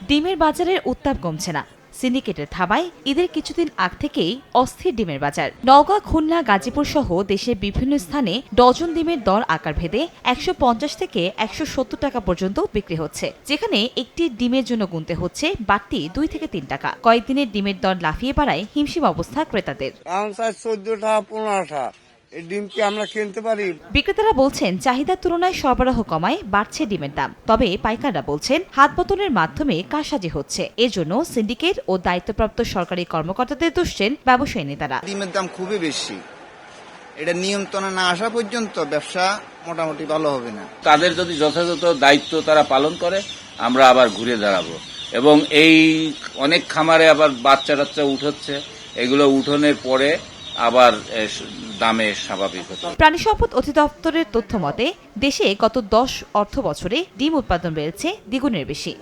ডিমের বাজারের উত্তাপ কমছে না। সিন্ডিকেটের থাবায় ঈদের কিছুদিন আগ থেকেই অস্থির ডিমের বাজার। নওগাঁ, খুলনা, গাজীপুর সহ দেশের বিভিন্ন স্থানে ডজন ডিমের দর আকার ভেদে ১৫০ থেকে ১৭০ টাকা পর্যন্ত বিক্রি হচ্ছে, যেখানে একটি ডিমের জন্য গুনতে হচ্ছে বাড়তি ২ থেকে ৩ টাকা। কয়েকদিনের ডিমের দর লাফিয়ে বাড়ায় হিমশিম অবস্থা ক্রেতাদের। ১৪ টাকা ১৫ টাকা এই ডিম কি আমরা কিনতে পারি? বিক্রেতারা বলছেন চাহিদার তুলনায় সরবরাহ কমায় বাড়ছে ডিমের দাম। তবে পাইকাররা বলছেন হাত বদলের মাধ্যমে কারসাজি হচ্ছে। এজন্য সিন্ডিকেট ও দায়িত্বপ্রাপ্ত সরকারি কর্মকর্তাদের দুষছেন ব্যবসায়ী নেতারা। ডিমের দাম খুবই বেশি, এটা নিয়ন্ত্রণে না আসা পর্যন্ত ব্যবসা মোটামুটি ভালো হবে না। তাদের যদি যথাযথ দায়িত্ব তারা পালন করে আমরা আবার ঘুরে দাঁড়াবো। এবং এই অনেক খামারে আবার বাচ্চা টাচ্চা উঠছে, এগুলো উঠোনের পরে আবার দামে স্বাভাবিক হচ্ছে। প্রাণী সম্পদ অধিদপ্তরের তথ্য মতে দেশে গত ১০ অর্থ বছরে ডিম উৎপাদন বেড়েছে দ্বিগুণের বেশি।